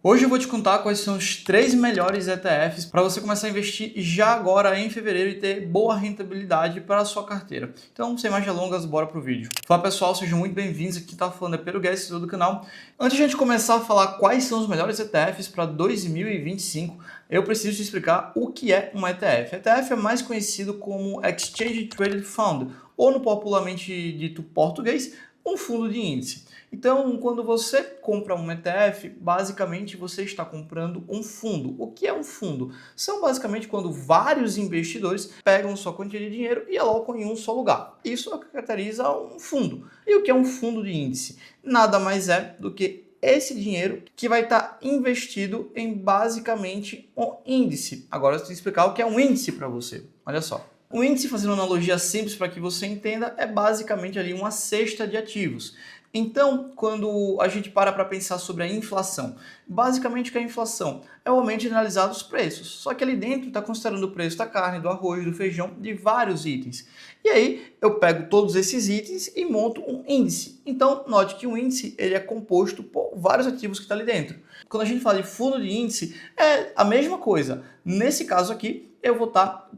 Hoje eu vou te contar quais são os 3 melhores ETFs para você começar a investir já agora em fevereiro e ter boa rentabilidade para a sua carteira. Então, sem mais delongas, bora pro vídeo. Fala pessoal, sejam muito bem-vindos. Aqui tá falando é Pedro Guedes do canal. Antes de a gente começar a falar quais são os melhores ETFs para 2025, eu preciso te explicar o que é um ETF. ETF é mais conhecido como Exchange Traded Fund, ou no popularmente dito português, um fundo de índice. Então, quando você compra um ETF, basicamente você está comprando um fundo. O que é um fundo? São basicamente quando vários investidores pegam sua quantia de dinheiro e alocam em um só lugar. Isso é o que caracteriza um fundo. E o que é um fundo de índice? Nada mais é do que esse dinheiro que vai estar investido em basicamente um índice. Agora eu vou explicar o que é um índice para você. Olha só. O índice, fazendo uma analogia simples para que você entenda, é basicamente ali uma cesta de ativos. Então, quando a gente para pensar sobre a inflação, basicamente o que é a inflação? É o aumento generalizado dos preços. Só que ali dentro está considerando o preço da carne, do arroz, do feijão, de vários itens. E aí eu pego todos esses itens e monto um índice. Então, note que um índice ele é composto por vários ativos que estão ali dentro. Quando a gente fala de fundo de índice, é a mesma coisa. Nesse caso aqui, eu vou estar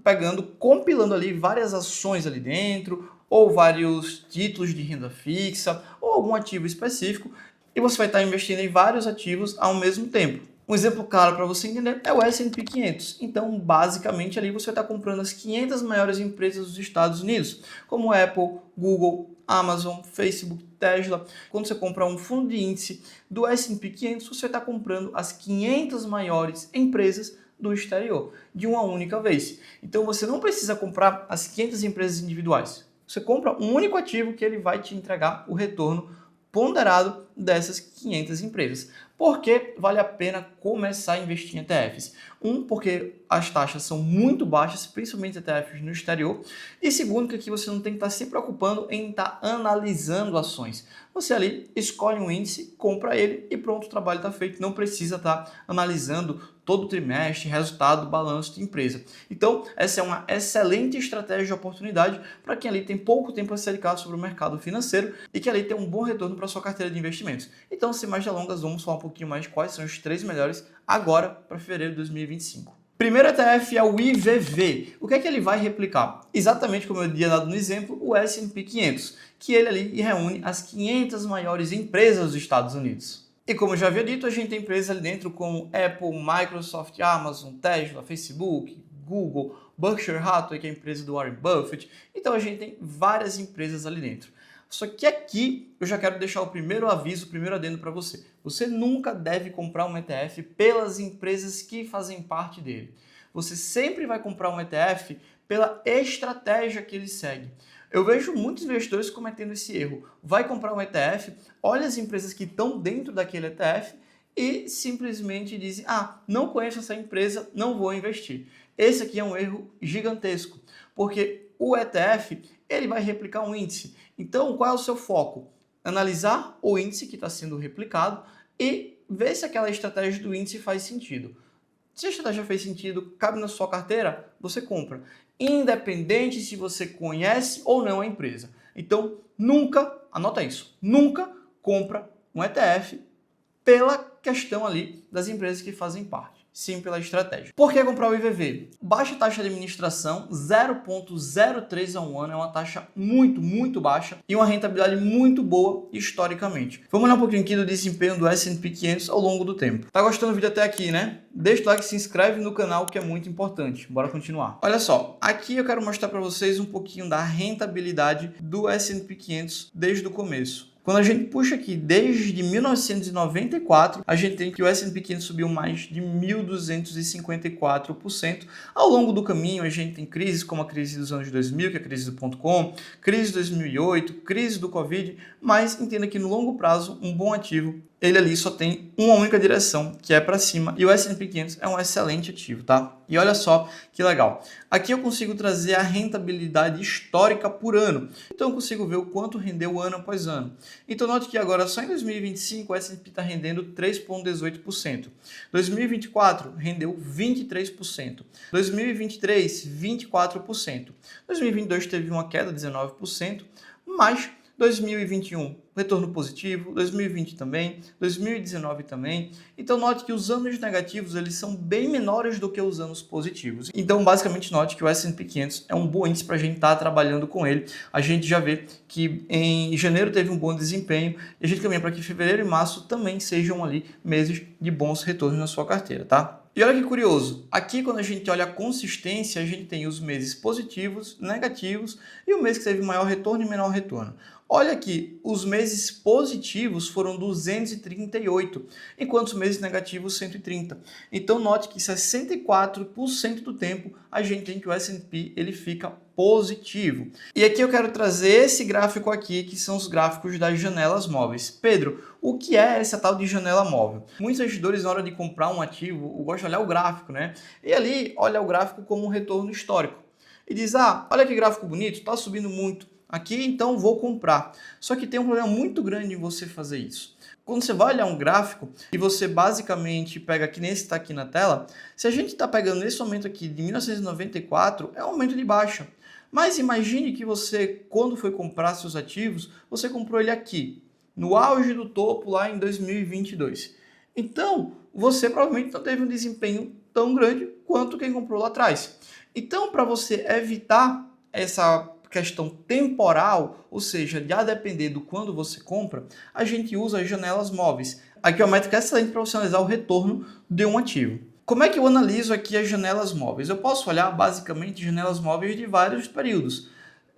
compilando ali várias ações ali dentro, ou vários títulos de renda fixa, ou algum ativo específico, e você vai estar investindo em vários ativos ao mesmo tempo. Um exemplo claro para você entender é o S&P 500. Então, basicamente, ali você está comprando as 500 maiores empresas dos Estados Unidos, como Apple, Google, Amazon, Facebook, Tesla. Quando você compra um fundo de índice do S&P 500, você está comprando as 500 maiores empresas do exterior, de uma única vez. Então, você não precisa comprar as 500 empresas individuais. Você compra um único ativo que ele vai te entregar o retorno ponderado dessas 500 empresas. Por que vale a pena começar a investir em ETFs? Porque as taxas são muito baixas, principalmente ETFs no exterior. E segundo, que aqui você não tem que estar se preocupando em estar analisando ações. Você ali escolhe um índice, compra ele e pronto, o trabalho está feito. Não precisa estar analisando todo trimestre, resultado, balanço de empresa. Então, essa é uma excelente estratégia de oportunidade para quem ali tem pouco tempo a se dedicar sobre o mercado financeiro e que ali tem um bom retorno para a sua carteira de investimentos. Então, sem mais delongas, vamos falar um pouquinho mais de quais são os 3 melhores agora para fevereiro de 2025. Primeiro ETF é o IVV. O que é que ele vai replicar? Exatamente como eu tinha dado no exemplo, o S&P 500, que ele ali reúne as 500 maiores empresas dos Estados Unidos. E como eu já havia dito, a gente tem empresas ali dentro como Apple, Microsoft, Amazon, Tesla, Facebook, Google, Berkshire Hathaway, que é a empresa do Warren Buffett. Então a gente tem várias empresas ali dentro. Só que aqui eu já quero deixar o primeiro aviso, o primeiro adendo para você. Você nunca deve comprar um ETF pelas empresas que fazem parte dele. Você sempre vai comprar um ETF pela estratégia que ele segue. Eu vejo muitos investidores cometendo esse erro. Vai comprar um ETF, olha as empresas que estão dentro daquele ETF e simplesmente dizem, não conheço essa empresa, não vou investir. Esse aqui é um erro gigantesco, porque o ETF ele vai replicar um índice. Então, qual é o seu foco? Analisar o índice que está sendo replicado e ver se aquela estratégia do índice faz sentido. Se a estratégia fez sentido, cabe na sua carteira, você compra. Independente se você conhece ou não a empresa. Então, nunca, anota isso, nunca compra um ETF pela questão ali das empresas que fazem parte. Sim, pela estratégia. Por que comprar o IVV? Baixa taxa de administração, 0,03 ao ano, é uma taxa muito baixa e uma rentabilidade muito boa historicamente. Vamos olhar um pouquinho aqui do desempenho do S&P 500 ao longo do tempo. Tá gostando do vídeo até aqui, né? Deixa o like e se inscreve no canal, que é muito importante. Bora continuar. Olha só, aqui eu quero mostrar para vocês um pouquinho da rentabilidade do S&P 500 desde o começo. Quando a gente puxa aqui desde 1994, a gente tem que o S&P 500 subiu mais de 1.254%. Ao longo do caminho, a gente tem crises como a crise dos anos 2000, que é a crise do .com, crise de 2008, crise do Covid, mas entenda que no longo prazo, um bom ativo, ele ali só tem uma única direção, que é para cima, e o S&P 500 é um excelente ativo, tá? E olha só que legal. Aqui eu consigo trazer a rentabilidade histórica por ano. Então eu consigo ver o quanto rendeu ano após ano. Então note que agora só em 2025 o S&P está rendendo 3,18%. 2024 rendeu 23%. 2023, 24%. 2022 teve uma queda de 19%, mas 2021, retorno positivo, 2020 também, 2019 também. Então note que os anos negativos eles são bem menores do que os anos positivos. Então basicamente note que o S&P 500 é um bom índice para a gente estar trabalhando com ele. A gente já vê que em janeiro teve um bom desempenho e a gente caminha para que fevereiro e março também sejam ali meses de bons retornos na sua carteira, tá? E olha que curioso, aqui quando a gente olha a consistência, a gente tem os meses positivos, negativos e o mês que teve maior retorno e menor retorno. Olha aqui, os meses positivos foram 238, enquanto os meses negativos 130. Então note que 64% do tempo a gente tem que o S&P ele fica positivo. E aqui eu quero trazer esse gráfico aqui, que são os gráficos das janelas móveis. Pedro, o que é essa tal de janela móvel? Muitos investidores, na hora de comprar um ativo, gostam de olhar o gráfico, né? E ali olha o gráfico como um retorno histórico. E diz, olha que gráfico bonito, está subindo muito aqui, então vou comprar. Só que tem um problema muito grande em você fazer isso. Quando você vai olhar um gráfico e você basicamente pega aqui nesse que está aqui na tela, se a gente está pegando nesse momento aqui de 1994, é um aumento de baixa. Mas imagine que você, quando foi comprar seus ativos, você comprou ele aqui, no auge do topo lá em 2022. Então, você provavelmente não teve um desempenho tão grande quanto quem comprou lá atrás. Então, para você evitar essa questão temporal, ou seja, de a depender do quando você compra, a gente usa as janelas móveis. Aqui é uma métrica excelente para você analisar o retorno de um ativo. Como é que eu analiso aqui as janelas móveis? Eu posso olhar basicamente janelas móveis de vários períodos.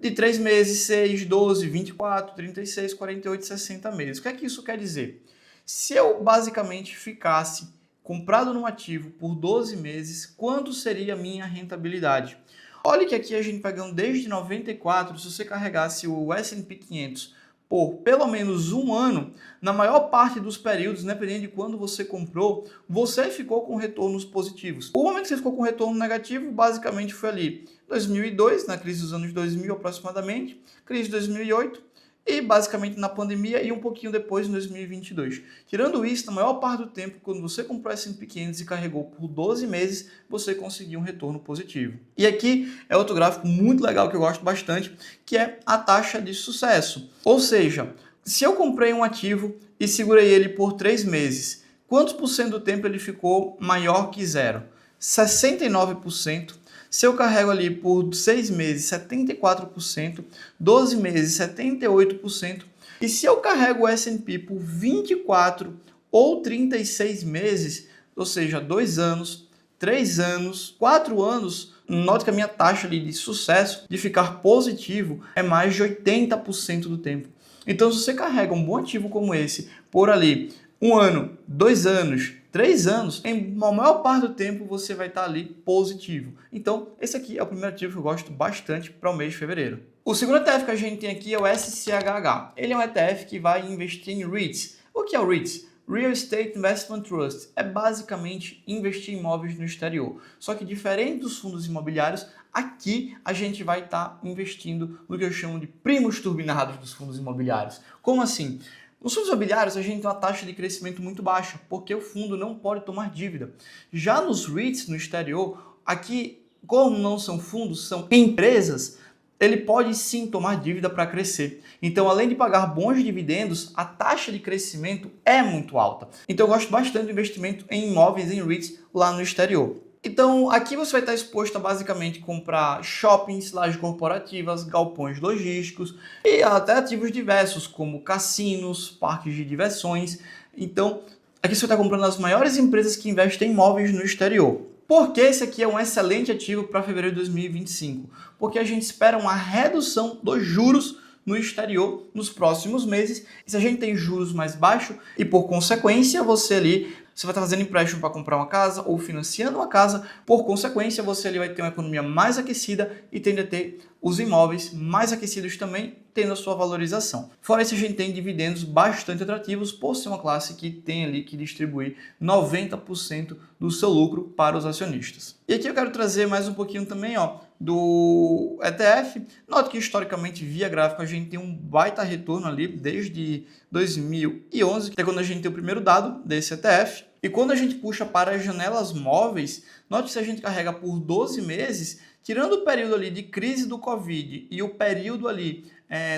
De 3 meses, 6, 12, 24, 36, 48, 60 meses. O que é que isso quer dizer? Se eu basicamente ficasse comprado num ativo por 12 meses, quanto seria a minha rentabilidade? Olha que aqui a gente pegando desde 94, se você carregasse o S&P 500 por pelo menos um ano, na maior parte dos períodos, dependendo de quando você comprou, você ficou com retornos positivos. O momento que você ficou com retorno negativo, basicamente foi ali 2002, na crise dos anos 2000 aproximadamente, crise de 2008, e basicamente na pandemia e um pouquinho depois em 2022. Tirando isso, na maior parte do tempo, quando você comprou S&P 500 e carregou por 12 meses, você conseguiu um retorno positivo. E aqui é outro gráfico muito legal que eu gosto bastante, que é a taxa de sucesso. Ou seja, se eu comprei um ativo e segurei ele por 3 meses, quantos por cento do tempo ele ficou maior que zero? 69%. Se eu carrego ali por 6 meses, 74%, 12 meses, 78%, e se eu carrego o S&P por 24 ou 36 meses, ou seja, 2 anos, 3 anos, 4 anos, note que a minha taxa ali de sucesso de ficar positivo é mais de 80% do tempo. Então, se você carrega um bom ativo como esse por ali 1 ano, 2 anos, 3 anos, em uma maior parte do tempo você vai estar ali positivo. Então, esse aqui é o primeiro ativo que eu gosto bastante para o mês de fevereiro. O segundo ETF que a gente tem aqui é o SCHH. Ele é um ETF que vai investir em REITs. O que é o REITs? Real Estate Investment Trust. É basicamente investir em imóveis no exterior. Só que diferente dos fundos imobiliários, aqui a gente vai estar investindo no que eu chamo de primos turbinados dos fundos imobiliários. Como assim? Nos fundos imobiliários, a gente tem uma taxa de crescimento muito baixa, porque o fundo não pode tomar dívida. Já nos REITs, no exterior, aqui, como não são fundos, são empresas, ele pode sim tomar dívida para crescer. Então, além de pagar bons dividendos, a taxa de crescimento é muito alta. Então, eu gosto bastante do investimento em imóveis, em REITs, lá no exterior. Então, aqui você vai estar exposto a basicamente comprar shoppings, lajes corporativas, galpões logísticos e até ativos diversos, como cassinos, parques de diversões. Então, aqui você vai estar comprando as maiores empresas que investem em imóveis no exterior. Por que esse aqui é um excelente ativo para fevereiro de 2025? Porque a gente espera uma redução dos juros no exterior nos próximos meses. E se a gente tem juros mais baixos e, por consequência, você vai estar fazendo empréstimo para comprar uma casa ou financiando uma casa, por consequência, você ali vai ter uma economia mais aquecida e tende a ter os imóveis mais aquecidos também, tendo a sua valorização. Fora isso, a gente tem dividendos bastante atrativos por ser uma classe que tem ali que distribuir 90% do seu lucro para os acionistas. E aqui eu quero trazer mais um pouquinho também do ETF. Note que historicamente, via gráfico, a gente tem um baita retorno ali desde 2011, que é quando a gente tem o primeiro dado desse ETF. E quando a gente puxa para as janelas móveis, note que se a gente carrega por 12 meses, tirando o período ali de crise do Covid e o período ali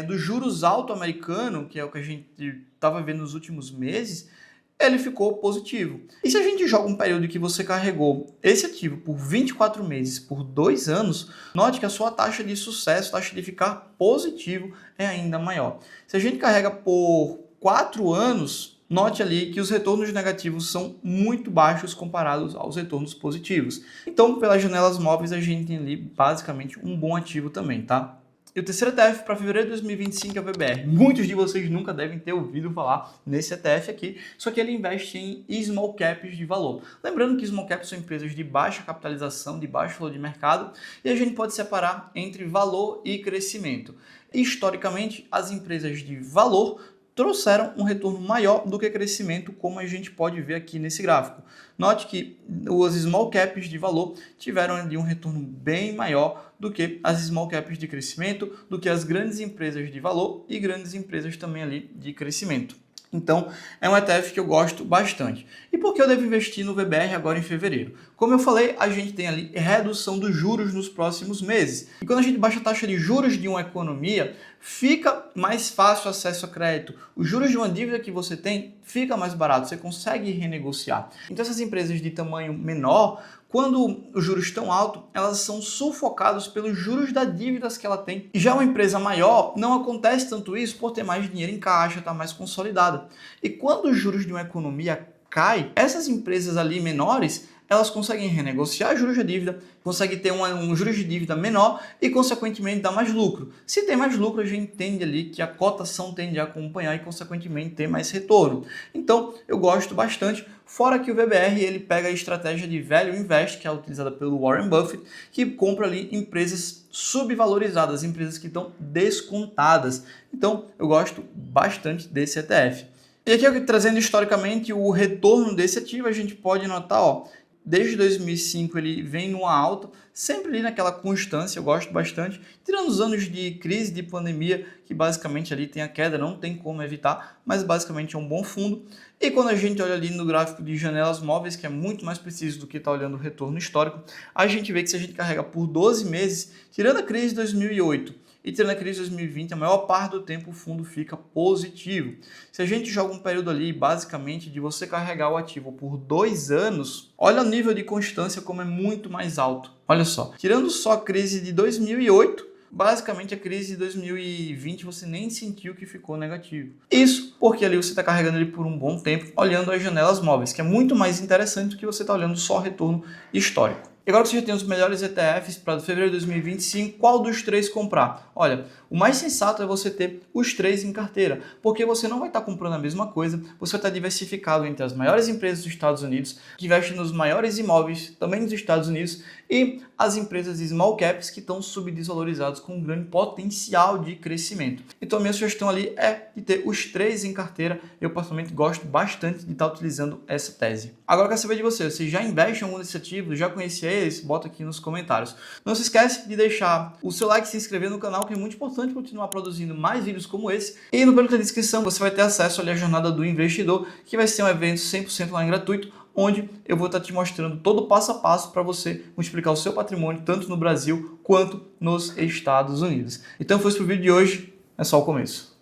do juros alto americano, que é o que a gente estava vendo nos últimos meses, ele ficou positivo. E se a gente joga um período que você carregou esse ativo por 24 meses, por 2 anos, note que a sua taxa de sucesso, taxa de ficar positivo, é ainda maior. Se a gente carrega por 4 anos, note ali que os retornos negativos são muito baixos comparados aos retornos positivos. Então, pelas janelas móveis, a gente tem ali basicamente um bom ativo também, tá? E o terceiro ETF para fevereiro de 2025 é o VBR. Muitos de vocês nunca devem ter ouvido falar nesse ETF aqui, só que ele investe em small caps de valor. Lembrando que small caps são empresas de baixa capitalização, de baixo valor de mercado, e a gente pode separar entre valor e crescimento. Historicamente, as empresas de valor trouxeram um retorno maior do que crescimento, como a gente pode ver aqui nesse gráfico. Note que os small caps de valor tiveram ali um retorno bem maior do que as small caps de crescimento, do que as grandes empresas de valor e grandes empresas também ali de crescimento. Então, é um ETF que eu gosto bastante. E por que eu devo investir no VBR agora em fevereiro? Como eu falei, a gente tem ali redução dos juros nos próximos meses. E quando a gente baixa a taxa de juros de uma economia, fica mais fácil o acesso a crédito. Os juros de uma dívida que você tem fica mais barato, você consegue renegociar. Então, essas empresas de tamanho menor, quando os juros estão altos, elas são sufocadas pelos juros das dívidas que ela tem. E já uma empresa maior, não acontece tanto isso por ter mais dinheiro em caixa, está mais consolidada. E quando os juros de uma economia caem, essas empresas ali menores, elas conseguem renegociar juros de dívida, conseguem ter um juros de dívida menor e, consequentemente, dar mais lucro. Se tem mais lucro, a gente entende ali que a cotação tende a acompanhar e, consequentemente, ter mais retorno. Então, eu gosto bastante. Fora que o VBR ele pega a estratégia de Value Invest, que é utilizada pelo Warren Buffett, que compra ali empresas subvalorizadas, empresas que estão descontadas. Então, eu gosto bastante desse ETF. E aqui, trazendo historicamente o retorno desse ativo, a gente pode notar, ó, desde 2005 ele vem numa alta, sempre ali naquela constância, eu gosto bastante, tirando os anos de crise, de pandemia, que basicamente ali tem a queda, não tem como evitar, mas basicamente é um bom fundo. E quando a gente olha ali no gráfico de janelas móveis, que é muito mais preciso do que estar olhando o retorno histórico, a gente vê que se a gente carrega por 12 meses, tirando a crise de 2008, e tirando a crise de 2020, a maior parte do tempo o fundo fica positivo. Se a gente joga um período ali, basicamente, de você carregar o ativo por 2 anos, olha o nível de constância como é muito mais alto. Olha só, tirando só a crise de 2008, basicamente a crise de 2020 você nem sentiu que ficou negativo. Isso porque ali você está carregando ele por um bom tempo, olhando as janelas móveis, que é muito mais interessante do que você está olhando só o retorno histórico. E agora que você já tem os melhores ETFs para fevereiro de 2025, qual dos 3 comprar? Olha, o mais sensato é você ter os 3 em carteira, porque você não vai estar comprando a mesma coisa, você vai estar diversificado entre as maiores empresas dos Estados Unidos, que investem nos maiores imóveis também dos Estados Unidos, e as empresas de small caps que estão subdesvalorizadas com um grande potencial de crescimento. Então a minha sugestão ali é de ter os 3 em carteira. Eu particularmente gosto bastante de estar utilizando essa tese. Agora eu quero saber de você já investe em algum desses ativos? Já conhecia eles? Bota aqui nos comentários. Não se esquece de deixar o seu like e se inscrever no canal, que é muito importante continuar produzindo mais vídeos como esse. E no link da descrição você vai ter acesso ali à Jornada do Investidor, que vai ser um evento 100% online gratuito, onde eu vou estar te mostrando todo o passo a passo para você multiplicar o seu patrimônio tanto no Brasil quanto nos Estados Unidos. Então foi isso para o vídeo de hoje, é só o começo.